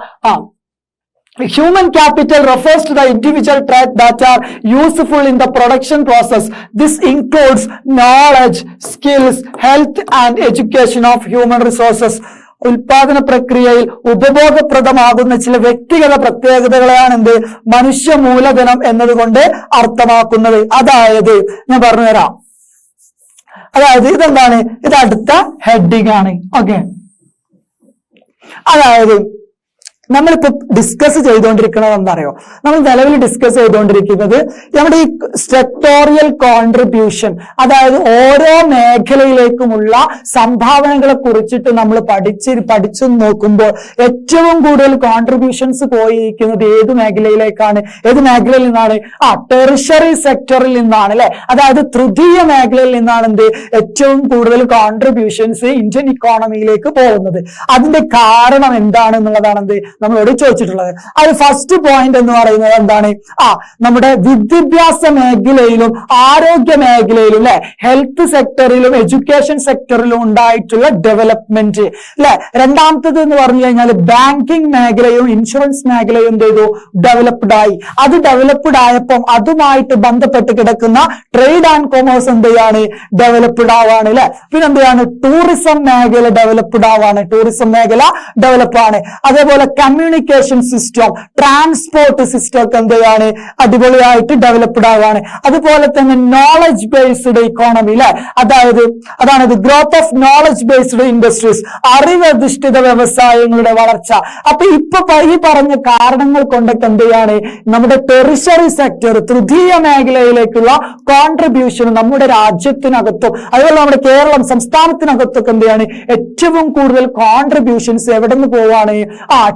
Human capital refers to the individual traits that are useful in the production process. This includes knowledge, skills, health and education of human resources. ഉൽപാദന പ്രക്രിയയിൽ ഉപഭോഗപ്രദമാകുന്ന ചില വ്യക്തിഗത പ്രത്യേകതകളെയാണ് എന്ത് മനുഷ്യ മൂലധനം എന്നതുകൊണ്ട് അർത്ഥമാക്കുന്നത്. അതായത് ഞാൻ പറഞ്ഞുതരാം. അതായത് ഇതെന്താണ്, ഇത് അടുത്ത ഹെഡിങ് ആണ്. ഓക്കെ, അതായത് നമ്മളിപ്പോ ഡിസ്കസ് ചെയ്തുകൊണ്ടിരിക്കുന്നത് എന്താണെന്നറിയോ? നമ്മൾ നിലവിൽ ഡിസ്കസ് ചെയ്തുകൊണ്ടിരിക്കുന്നത് നമ്മുടെ ഈ സെക്ടോറിയൽ കോൺട്രിബ്യൂഷൻ, അതായത് ഓരോ മേഖലയിലേക്കുമുള്ള സംഭാവനകളെ കുറിച്ചിട്ട് നമ്മൾ പഠിച്ചു നോക്കുമ്പോൾ ഏറ്റവും കൂടുതൽ കോൺട്രിബ്യൂഷൻസ് പോയിരിക്കുന്നത് ഏത് മേഖലയിലേക്കാണ്? ഏത് മേഖലയിൽ നിന്നാണ്? ടെറിഷറി സെക്ടറിൽ നിന്നാണ് അല്ലെ. അതായത് തൃതീയ മേഖലയിൽ നിന്നാണ് എന്ത് ഏറ്റവും കൂടുതൽ കോൺട്രിബ്യൂഷൻസ് ഇന്ത്യൻ ഇക്കോണമിയിലേക്ക് പോകുന്നത്. അതിന്റെ കാരണം എന്താണെന്നുള്ളതാണ് എന്ത് നമ്മളോട് ചോദിച്ചിട്ടുള്ളത്. അത് ഫസ്റ്റ് പോയിന്റ് എന്ന് പറയുന്നത് എന്താണ്? നമ്മുടെ വിദ്യാഭ്യാസ മേഖലയിലും ആരോഗ്യ മേഖലയിലും അല്ലെ, ഹെൽത്ത് സെക്ടറിലും എഡ്യൂക്കേഷൻ സെക്ടറിലും ഉണ്ടായിട്ടുള്ള ഡെവലപ്മെന്റ് അല്ലെ. രണ്ടാമത്തത് എന്ന് പറഞ്ഞു കഴിഞ്ഞാൽ ബാങ്കിങ് മേഖലയും ഇൻഷുറൻസ് മേഖലയും എന്ത് ചെയ്തു? ഡെവലപ്ഡ് ആയി. അത് ഡെവലപ്ഡ് ആയപ്പം അതുമായിട്ട് ബന്ധപ്പെട്ട് കിടക്കുന്ന ട്രേഡ് ആൻഡ് കൊമേഴ്സ് എന്ത് ചെയ്യാണ്? ഡെവലപ്ഡ് ആവാണ് അല്ലെ. പിന്നെ എന്ത് ചെയ്യാണ്? ടൂറിസം മേഖല ഡെവലപ്ഡ് ആവാണ്. ടൂറിസം മേഖല ഡെവലപ്പ് ആണ്. അതേപോലെ കമ്മ്യൂണിക്കേഷൻ സിസ്റ്റം, ട്രാൻസ്പോർട്ട് സിസ്റ്റം ഒക്കെ എന്ത് ചെയ്യാണ്? അടിപൊളിയായിട്ട് ഡെവലപ്ഡ് ആവാണ്. അതുപോലെ തന്നെ നോളജ് ബേസ്ഡ് ഇക്കോണമി അല്ലെ, അതാണ് growth of knowledge based industries, അറിവധിഷ്ഠിത വ്യവസായങ്ങളുടെ വളർച്ച. അപ്പൊ ഇപ്പൊ ഈ പറഞ്ഞ കാരണങ്ങൾ കൊണ്ടൊക്കെ എന്ത് ചെയ്യാണ്? നമ്മുടെ ടെറിഷറി സെക്ടർ, തൃതീയ മേഖലയിലേക്കുള്ള കോൺട്രിബ്യൂഷൻ നമ്മുടെ രാജ്യത്തിനകത്തും അതുപോലെ നമ്മുടെ കേരളം സംസ്ഥാനത്തിനകത്തൊക്കെ എന്ത് ചെയ്യാണ്? ഏറ്റവും കൂടുതൽ കോൺട്രിബ്യൂഷൻസ് എവിടെ നിന്ന് പോവാണ്?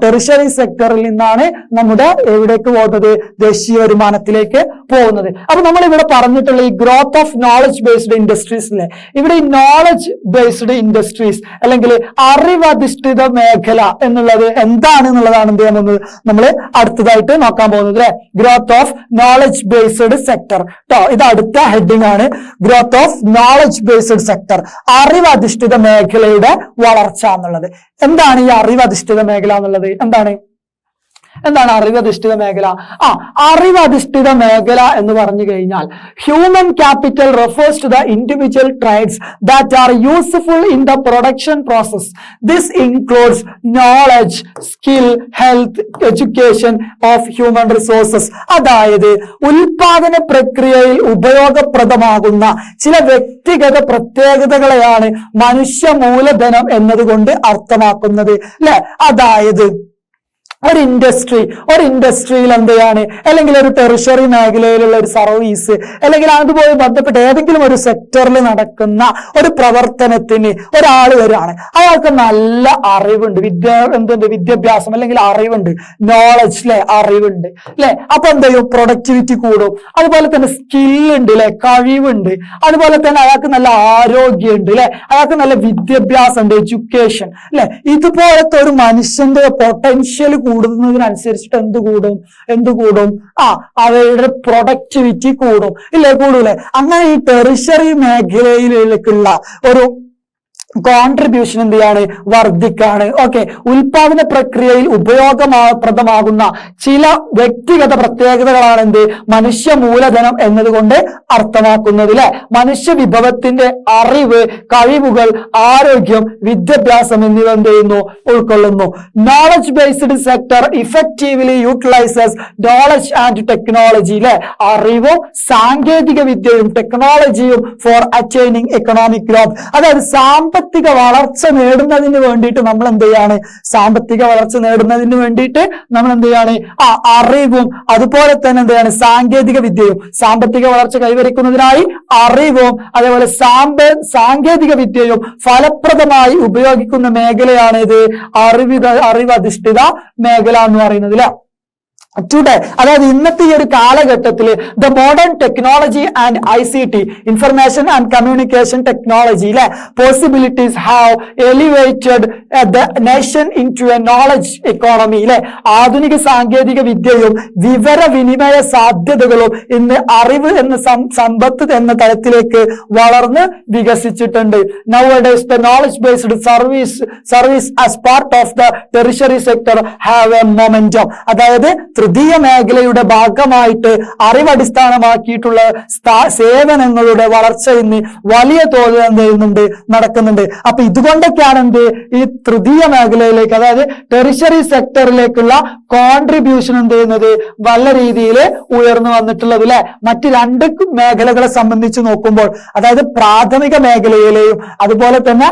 ടെറിഷറി സെക്ടറിൽ നിന്നാണ് നമ്മുടെ എവിടേക്ക് പോകുന്നത്? ദേശീയ വരുമാനത്തിലേക്ക് പോകുന്നത്. അപ്പൊ നമ്മൾ ഇവിടെ പറഞ്ഞിട്ടുള്ള ഈ ഗ്രോത്ത് ഓഫ് നോളജ് ബേസ്ഡ് ഇൻഡസ്ട്രീസിലെ ഇവിടെ ഈ നോളജ് ബേസ്ഡ് ഇൻഡസ്ട്രീസ് അല്ലെങ്കിൽ അറിവധിഷ്ഠിത മേഖല എന്നുള്ളത് എന്താണ് എന്നുള്ളതാണ് എന്ത് ചെയ്യാൻ പോകുന്നത്? നമ്മൾ അടുത്തതായിട്ട് നോക്കാൻ പോകുന്നത് അല്ലെ. Growth of knowledge based sector കേട്ടോ, ഇത് അടുത്ത ഹെഡിങ് ആണ്. Growth of knowledge based sector, അറിവധിഷ്ഠിത മേഖലയുടെ വളർച്ച എന്നുള്ളത്. എന്താണ് ഈ അറിവധിഷ്ഠിത മേഖല എന്നുള്ളത്? എന്താണ് അറിവധിഷ്ഠിത മേഖല? അറിവധിഷ്ഠിത മേഖല എന്ന് പറഞ്ഞു കഴിഞ്ഞാൽ human capital refers to the individual trades that are useful in the production process. This includes knowledge, skill, health, education of human resources. അതായത് ഉൽപാദന പ്രക്രിയയിൽ ഉപയോഗപ്രദമാകുന്ന ചില വ്യക്തിഗത പ്രത്യേകതകളെയാണ് മനുഷ്യ മൂലധനം എന്നതുകൊണ്ട് അർത്ഥമാക്കുന്നത് അല്ലെ. അതായത് ഒരു ഇൻഡസ്ട്രിയിൽ എന്തെയാണ്, അല്ലെങ്കിൽ ഒരു ടെറിഷറി മേഖലയിലുള്ള ഒരു സർവീസ്, അല്ലെങ്കിൽ അതുപോലെ ബന്ധപ്പെട്ട് ഏതെങ്കിലും ഒരു സെക്ടറിൽ നടക്കുന്ന ഒരു പ്രവർത്തനത്തിന് ഒരാൾ വരികയാണ്. അയാൾക്ക് നല്ല അറിവുണ്ട്, വിദ്യാഭ്യാസം അല്ലെങ്കിൽ അറിവുണ്ട്, നോളജ് അല്ലെ, അറിവുണ്ട് അല്ലെ. അപ്പൊ എന്ത് ചെയ്യും? പ്രൊഡക്ടിവിറ്റി കൂടും. അതുപോലെ തന്നെ സ്കില്ലുണ്ട് അല്ലെ, കഴിവുണ്ട്. അതുപോലെ തന്നെ അയാൾക്ക് നല്ല ആരോഗ്യമുണ്ട് അല്ലെ, അയാൾക്ക് നല്ല വിദ്യാഭ്യാസം ഉണ്ട്, എഡ്യൂക്കേഷൻ അല്ലെ. ഇതുപോലത്തെ ഒരു മനുഷ്യന്റെ പൊട്ടൻഷ്യൽ കൂടുന്നതിനനുസരിച്ചിട്ട് എന്ത് കൂടും? അവരുടെ പ്രൊഡക്ടിവിറ്റി കൂടും ഇല്ലേ, കൂടൂലേ. അങ്ങനെ ഈ ടെറിഷറി മേഖലയിലേക്കുള്ള ഒരു കോൺട്രിബ്യൂഷൻ എന്ത് ചെയ്യാണ്? വർദ്ധിക്കാണ്. ഓക്കെ, ഉൽപാദന പ്രക്രിയയിൽ ഉപയോഗപ്രദമാകുന്ന ചില വ്യക്തിഗത പ്രത്യേകതകളാണ് എന്ത് മനുഷ്യ മൂലധനം എന്നതുകൊണ്ട് അർത്ഥമാക്കുന്നത് അല്ലെ. മനുഷ്യ വിഭവത്തിന്റെ അറിവ്, കഴിവുകൾ, ആരോഗ്യം, വിദ്യാഭ്യാസം എന്നിവ എന്ത് ചെയ്യുന്നു? ഉൾക്കൊള്ളുന്നു. Knowledge based sector effectively utilises knowledge and technology അല്ലെ, അറിവും സാങ്കേതിക വിദ്യയും ടെക്നോളജിയും ഫോർ അറ്റൈനിങ് എക്കണോമിക് ഗ്രോത്ത്. അതായത് സാമ്പത്തിക വളർച്ച നേടുന്നതിന് വേണ്ടിയിട്ട് നമ്മൾ എന്ത് ചെയ്യാണ്? നമ്മൾ എന്ത് ചെയ്യാണ്? അറിവും അതുപോലെ തന്നെ എന്താണ്? സാങ്കേതിക വിദ്യയും. സാമ്പത്തിക വളർച്ച കൈവരിക്കുന്നതിനായി അറിവും അതേപോലെ സാങ്കേതിക വിദ്യയും ഫലപ്രദമായി ഉപയോഗിക്കുന്ന മേഖലയാണ് ഇത് അറിവധിഷ്ഠിത മേഖല എന്ന് പറയുന്നത് അല്ലെ. ടുഡേ, അതായത് ഇന്നത്തെ ഈ ഒരു കാലഘട്ടത്തിൽ the modern technology and ICT, information and communication ടെക്നോളജിയിലെ possibilities have elevated the nation into a knowledge എക്കോണമിയിലെ ആധുനിക സാങ്കേതിക വിദ്യയും വിവരവിനിമയ സാധ്യതകളും ഇന്ന് അറിവ് എന്ന സമ്പത്ത് എന്ന തലത്തിലേക്ക് വളർന്ന് വികസിച്ചിട്ടുണ്ട്. Nowadays the knowledge based service as part of the tertiary sector have a momentum. അതായത് തൃതീയ മേഖലയുടെ ഭാഗമായിട്ട് അറിവടിസ്ഥാനമാക്കിയിട്ടുള്ള സേവനങ്ങളുടെ വളർച്ച ഇന്ന് വലിയ തോതിൽ എന്ത് ചെയ്യുന്നുണ്ട്, നടക്കുന്നുണ്ട്. അപ്പൊ ഇതുകൊണ്ടൊക്കെയാണ് എന്ത് ഈ തൃതീയ മേഖലയിലേക്ക്, അതായത് ടെറിഷറി സെക്ടറിലേക്കുള്ള കോൺട്രിബ്യൂഷൻ എന്ത് ചെയ്യുന്നത് നല്ല രീതിയിൽ ഉയർന്നു വന്നിട്ടുള്ളത് അല്ലെ. മറ്റ് രണ്ട് മേഖലകളെ സംബന്ധിച്ച് നോക്കുമ്പോൾ, അതായത് പ്രാഥമിക മേഖലയിലെയും അതുപോലെ തന്നെ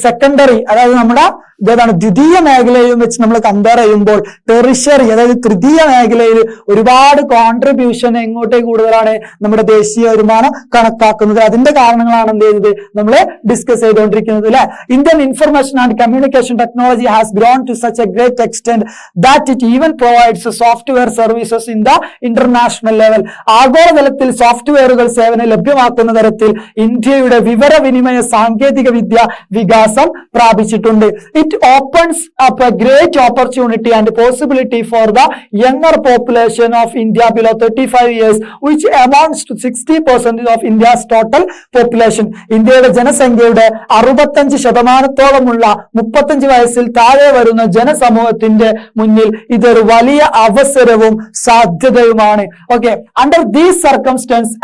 സെക്കൻഡറി, അതായത് നമ്മുടെ ഇതാണ് ദ്വിതീയ മേഖലയും വെച്ച് നമ്മൾ കമ്പയർ ചെയ്യുമ്പോൾ ടെറിഷറി, അതായത് തൃതീയ മേഖലയിൽ ഒരുപാട് കോൺട്രിബ്യൂഷൻ എങ്ങോട്ടേക്ക് കൂടുതലാണ്, നമ്മുടെ ദേശീയ വരുമാനം കണക്കാക്കുന്നത്. അതിന്റെ കാരണങ്ങളാണ് എന്ത് ചെയ്യുന്നത് നമ്മൾ ഡിസ്കസ് ചെയ്തുകൊണ്ടിരിക്കുന്നത് അല്ലെ. Indian information and communication technology has grown to such a great extent that it even provides software services in the international level. ആഗോളതലത്തിൽ സോഫ്റ്റ്വെയറുകൾ സേവനം ലഭ്യമാക്കുന്ന തരത്തിൽ ഇന്ത്യയുടെ വിവരവിനിമയ സാങ്കേതിക വിദ്യ വികാസം പ്രാപിച്ചിട്ടുണ്ട്. It opens up a great opportunity and possibility for the younger population of India below 35 years, which amounts to 60% of India's total population. ഇന്ത്യയുടെ ജനസംഖ്യയുടെ 65%-ഓളമുള്ള 35 വയസ്സിൽ താഴെ വരുന്ന ജനസമൂഹത്തിന്റെ മുന്നിൽ ഇതൊരു വലിയ അവസരവും സാധ്യതയുമാണ്. Okay, under these circumstances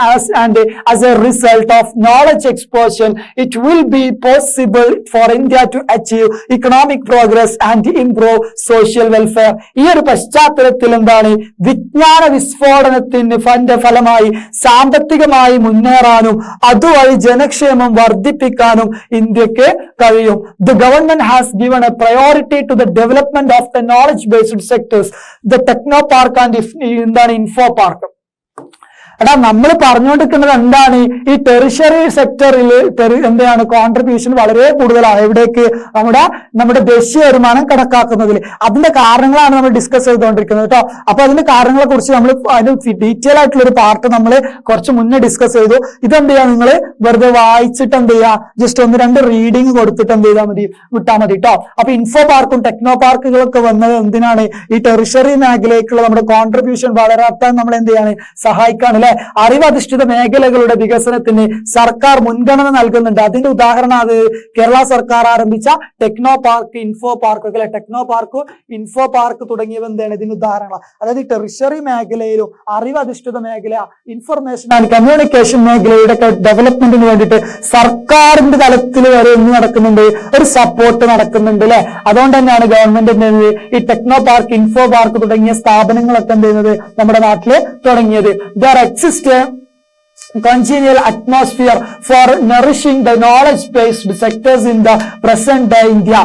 as a result of knowledge explosion, it will be possible for India to achieve economic progress and improve social welfare. ഈ ഒരു പശ്ചാത്തലത്തിൽ എന്താണ് വിജ്ഞാന വിസ്ഫോടനത്തിന് ഫലമായി സാമ്പത്തികമായി മുന്നേറാനും അതുവഴി ജനക്ഷേമം വർദ്ധിപ്പിക്കാനും ഇന്ത്യക്ക് കഴിയും. The government has given a priority to the development of the knowledge based sectors, the technopark and എന്താണ് info park. എടാ നമ്മൾ പറഞ്ഞുകൊണ്ടിരിക്കുന്നത് എന്താണ്, ഈ ടെറിഷറി സെക്ടറിൽ എന്താണ് കോൺട്രിബ്യൂഷൻ വളരെ കൂടുതലാണ്. എവിടേക്ക്, നമ്മുടെ ദേശീയ വരുമാനം കണക്കാക്കുന്നതിൽ. അതിന്റെ കാരണങ്ങളാണ് നമ്മൾ ഡിസ്കസ് ചെയ്തുകൊണ്ടിരിക്കുന്നത് കേട്ടോ. അപ്പൊ അതിന്റെ കാരണങ്ങളെ കുറിച്ച് നമ്മൾ അതിന് ഡീറ്റെയിൽ ആയിട്ടുള്ള ഒരു പാർട്ട് നമ്മൾ കുറച്ച് മുന്നേ ഡിസ്കസ് ചെയ്തു. ഇതെന്ത് ചെയ്യാ, നിങ്ങൾ വെറുതെ വായിച്ചിട്ട് എന്ത് ചെയ്യാ, ജസ്റ്റ് 1-2 റീഡിങ് കൊടുത്തിട്ട് എന്ത് ചെയ്താൽ മതി, വിട്ടാൽ മതി കേട്ടോ. അപ്പൊ ഇൻഫോ പാർക്കും ടെക്നോ പാർക്കുകളൊക്കെ വന്നത് എന്തിനാണ്, ഈ ടെറിഷറി മേഖലയ്ക്കുള്ള നമ്മുടെ കോൺട്രിബ്യൂഷൻ വളരാൻ നമ്മൾ എന്ത് ചെയ്യാണ്, സഹായിക്കാണ് അല്ലെ. അറിവധിഷ്ഠിത മേഖലകളുടെ വികസനത്തിന് സർക്കാർ മുൻഗണന നൽകുന്നുണ്ട്. അതിന്റെ ഉദാഹരണം അത് കേരള സർക്കാർ ആരംഭിച്ച ടെക്നോ പാർക്ക്, ഇൻഫോ പാർക്ക് അല്ലെ. ടെക്നോ പാർക്ക്, ഇൻഫോ പാർക്ക് തുടങ്ങിയവ എന്താണ് ഇതിന് ഉദാഹരണമാണ്. അതായത് ടെറിഷറി മേഖലയിലും അറിവധിഷ്ഠിത മേഖല, ഇൻഫർമേഷൻ ആൻഡ് കമ്മ്യൂണിക്കേഷൻ മേഖലയുടെ ഡെവലപ്മെന്റിന് വേണ്ടിയിട്ട് സർക്കാരിന്റെ തലത്തിൽ വരെ ഇന്ന് നടക്കുന്നുണ്ട്, ഒരു സപ്പോർട്ട് നടക്കുന്നുണ്ട് അല്ലെ. അതുകൊണ്ട് തന്നെയാണ് ഗവൺമെന്റ് ഈ ടെക്നോ പാർക്ക്, ഇൻഫോ പാർക്ക് തുടങ്ങിയ സ്ഥാപനങ്ങളൊക്കെ എന്ത് ചെയ്യുന്നത് നമ്മുടെ നാട്ടില് തുടങ്ങിയത്. congenial atmosphere for nourishing the knowledge-based sectors in the present day India.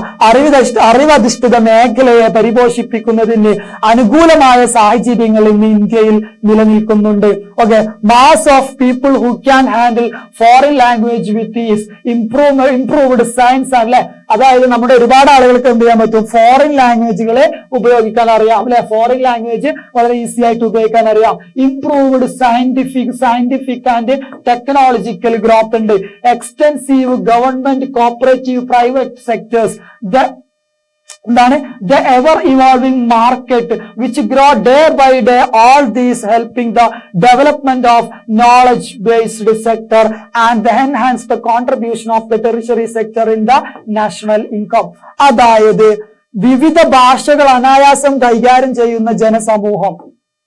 അറിവധിഷ്ഠിത മേഖലയെ പരിപോഷിപ്പിക്കുന്നതിന് അനുകൂലമായ സാഹചര്യങ്ങൾ ഇന്ന് ഇന്ത്യയിൽ നിലനിൽക്കുന്നുണ്ട്. Okay, mass of people who can handle foreign language with is, improved science അല്ലെ. അതായത് നമ്മുടെ ഒരുപാട് ആളുകൾക്ക് എന്ത് ചെയ്യാൻ പറ്റും, ഫോറിൻ ലാംഗ്വേജുകളെ ഉപയോഗിക്കാൻ അറിയാം അല്ലെ. ഫോറിൻ ലാംഗ്വേജ് വളരെ ഈസി ആയിട്ട് ഉപയോഗിക്കാൻ അറിയാം. Improved scientific and technological growth ഉണ്ട്. Extensive government, cooperative, private sectors, the ever evolving market which grow day by day, all these helping the development of knowledge based sector and enhance the contribution of the tertiary sector in the national income. അതായത് വിവിധ ഭാഷകൾ അനായാസം കൈകാര്യം ചെയ്യുന്ന ജനസമൂഹം,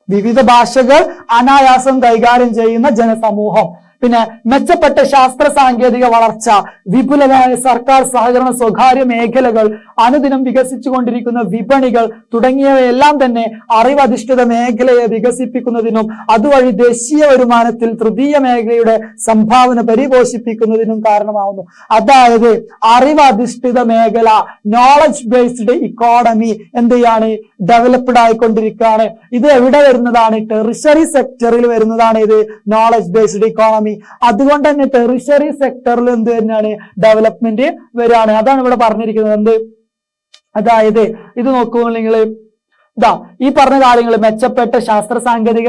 വിവിധ ഭാഷകൾ അനായാസം കൈകാര്യം ചെയ്യുന്ന ജനസമൂഹം, പിന്നെ മെച്ചപ്പെട്ട ശാസ്ത്ര സാങ്കേതിക വളർച്ച, വിപുലമായ സർക്കാർ സഹകരണ സ്വകാര്യ മേഖലകൾ, അനുദിനം വികസിച്ചുകൊണ്ടിരിക്കുന്ന വിപണികൾ തുടങ്ങിയവയെല്ലാം തന്നെ അറിവധിഷ്ഠിത മേഖലയെ വികസിപ്പിക്കുന്നതിനും അതുവഴി ദേശീയ വരുമാനത്തിൽ തൃതീയ മേഖലയുടെ സംഭാവന പരിപോഷിപ്പിക്കുന്നതിനും കാരണമാവുന്നു. അതായത് അറിവധിഷ്ഠിത മേഖല, നോളജ് ബേസ്ഡ് ഇക്കോണമി എന്ത് ചെയ്യാണ്, ഡെവലപ്ഡ് ആയിക്കൊണ്ടിരിക്കുകയാണ്. ഇത് എവിടെ വരുന്നതാണ്, ടെറിഷറി സെക്ടറിൽ വരുന്നതാണ് ഇത് നോളജ് ബേസ്ഡ് ഇക്കോണമി. അതുകൊണ്ട് തന്നെ ടെറിഷറി സെക്ടറിൽ എന്ത് തന്നെയാണ്, ഡെവലപ്മെന്റ് വരികയാണ്. അതാണ് ഇവിടെ പറഞ്ഞിരിക്കുന്നത്. എന്ത്, അതായത് ഇത് നോക്കുമ്പോൾ നിങ്ങൾ ഈ പറഞ്ഞ കാര്യങ്ങൾ, മെച്ചപ്പെട്ട ശാസ്ത്ര സാങ്കേതിക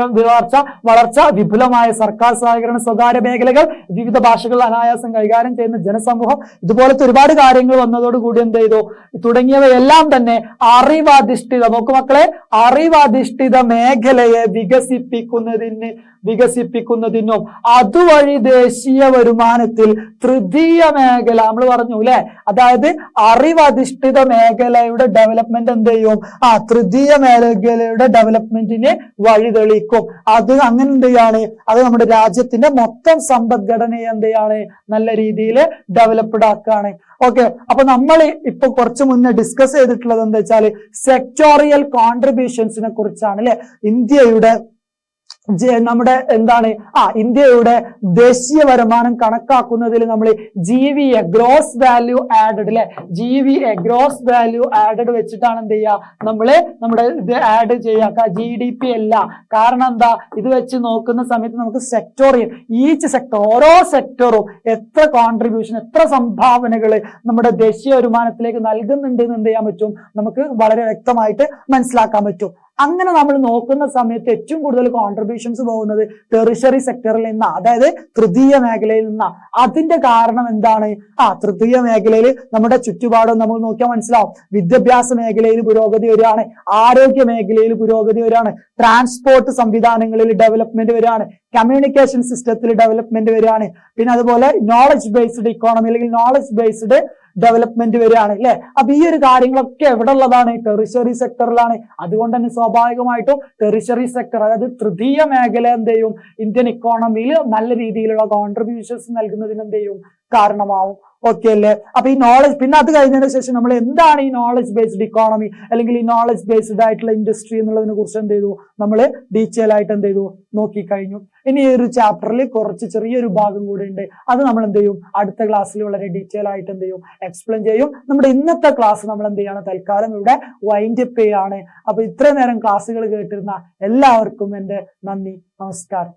വളർച്ച, വിപുലമായ സർക്കാർ സഹകരണ സ്വകാര്യ മേഖലകൾ, വിവിധ ഭാഷകൾ അനായാസം കൈകാര്യം ചെയ്യുന്ന ജനസമൂഹം, ഇതുപോലത്തെ ഒരുപാട് കാര്യങ്ങൾ വന്നതോടുകൂടി എന്ത് ചെയ്തു, തുടങ്ങിയവയെല്ലാം തന്നെ അറിവധിഷ്ഠിത, നോക്കു മക്കളെ, അറിവധിഷ്ഠിത മേഖലയെ വികസിപ്പിക്കുന്നതിനും അതുവഴി ദേശീയ വരുമാനത്തിൽ തൃതീയ മേഖല നമ്മൾ പറഞ്ഞു അല്ലെ. അതായത് അറിവധിഷ്ഠിത മേഖലയുടെ ഡെവലപ്മെന്റ് എന്ത് ചെയ്യും, തൃതീയ മേഖല മേഖലയുടെ ഡെവലപ്മെന്റിന് വഴിതെളിക്കും. അത് അങ്ങനെ എന്ത് ചെയ്യാണ്, അത് നമ്മുടെ രാജ്യത്തിന്റെ മൊത്തം സമ്പദ്ഘടനയെ എന്ത് ചെയ്യാണ്, നല്ല രീതിയിൽ ഡെവലപ്ഡ് ആക്കുകയാണ്. ഓക്കെ, അപ്പൊ നമ്മൾ ഇപ്പൊ കുറച്ചു മുന്നേ ഡിസ്കസ് ചെയ്തിട്ടുള്ളത് എന്താ വെച്ചാൽ സെക്ടോറിയൽ കോൺട്രിബ്യൂഷൻസിനെ കുറിച്ചാണ് അല്ലെ. ഇന്ത്യയുടെ നമ്മുടെ എന്താണ് ഇന്ത്യയുടെ ദേശീയ വരുമാനം കണക്കാക്കുന്നതിൽ നമ്മൾ GVA ഗ്രോസ് വാല്യൂ ആഡഡ് അല്ലെ, GVA ഗ്രോസ് വാല്യൂ ആഡഡ് വെച്ചിട്ടാണ് എന്ത് ചെയ്യുക നമ്മുടെ ഇത് ആഡ് ചെയ്യുക, GDP അല്ല. കാരണം എന്താ, ഇത് വെച്ച് നോക്കുന്ന സമയത്ത് നമുക്ക് സെക്ടോറിയൽ ഈച്ച് സെക്ടർ ഓരോ സെക്ടറും എത്ര കോൺട്രിബ്യൂഷൻ എത്ര സംഭാവനകൾ നമ്മുടെ ദേശീയ വരുമാനത്തിലേക്ക് നൽകുന്നുണ്ട് എന്ന് എന്ത് ചെയ്യാൻ പറ്റും, നമുക്ക് വളരെ വ്യക്തമായിട്ട് മനസ്സിലാക്കാൻ പറ്റും. അങ്ങനെ നമ്മൾ നോക്കുന്ന സമയത്ത് ഏറ്റവും കൂടുതൽ കോൺട്രിബ്യൂഷൻസ് പോകുന്നത് ടെറിഷറി സെക്ടറിൽ നിന്നാ, അതായത് തൃതീയ മേഖലയിൽ നിന്നാ. അതിന്റെ കാരണം എന്താണ്, തൃതീയ മേഖലയിൽ നമ്മുടെ ചുറ്റുപാടും നമുക്ക് നോക്കിയാൽ മനസ്സിലാവും. വിദ്യാഭ്യാസ മേഖലയിൽ പുരോഗതി വരികയാണ്, ആരോഗ്യ മേഖലയിൽ പുരോഗതി വരികയാണ്, ട്രാൻസ്പോർട്ട് സംവിധാനങ്ങളിൽ ഡെവലപ്മെന്റ് വരികയാണ്, കമ്മ്യൂണിക്കേഷൻ സിസ്റ്റത്തിൽ ഡെവലപ്മെന്റ് വരികയാണ്, പിന്നെ അതുപോലെ നോളജ് ബേസ്ഡ് ഇക്കോണമി അല്ലെങ്കിൽ നോളജ് ബേസ്ഡ് ഡെവലപ്മെന്റ് വരികയാണ് അല്ലെ. അപ്പൊ ഈ ഒരു കാര്യങ്ങളൊക്കെ എവിടെ ഉള്ളതാണ്, ടെറിഷറി സെക്ടറിലാണ്. അതുകൊണ്ട് തന്നെ സ്വാഭാവികമായിട്ടും ടെറിഷറി സെക്ടർ അതായത് തൃതീയ മേഖല എന്ത് ചെയ്യും, ഇന്ത്യൻ ഇക്കോണമിയിൽ നല്ല രീതിയിലുള്ള കോൺട്രിബ്യൂഷൻസ് നൽകുന്നതിന് എന്ത് ചെയ്യും, കാരണമാവും. ഓക്കെ അല്ലേ. അപ്പൊ ഈ നോളജ്, പിന്നെ അത് കഴിഞ്ഞതിന് ശേഷം നമ്മൾ എന്താണ് ഈ നോളജ് ബേസ്ഡ് ഇക്കോണമി അല്ലെങ്കിൽ ഈ നോളജ് ബേസ്ഡ് ആയിട്ടുള്ള ഇൻഡസ്ട്രി എന്നുള്ളതിനെ കുറിച്ച് എന്ത് ചെയ്തു, നമ്മൾ ഡീറ്റെയിൽ ആയിട്ട് എന്ത് ചെയ്തു നോക്കിക്കഴിഞ്ഞു. ഇനി ഈ ഒരു ചാപ്റ്ററിൽ കുറച്ച് ചെറിയൊരു ഭാഗം കൂടെ ഉണ്ട്, അത് നമ്മൾ എന്ത് ചെയ്യും അടുത്ത ക്ലാസ്സിൽ വളരെ ഡീറ്റെയിൽ ആയിട്ട് എന്ത് ചെയ്യും എക്സ്പ്ലെയിൻ ചെയ്യും. നമ്മുടെ ഇന്നത്തെ ക്ലാസ് നമ്മൾ എന്ത് ചെയ്യാണ്, തൽക്കാലം ഇവിടെ വൈൻഡ് അപ്പ് ചെയ്യാണ്. അപ്പൊ ഇത്രയും നേരം ക്ലാസ്സുകൾ കേട്ടിരുന്ന എല്ലാവർക്കും എന്റെ നന്ദി, നമസ്കാരം.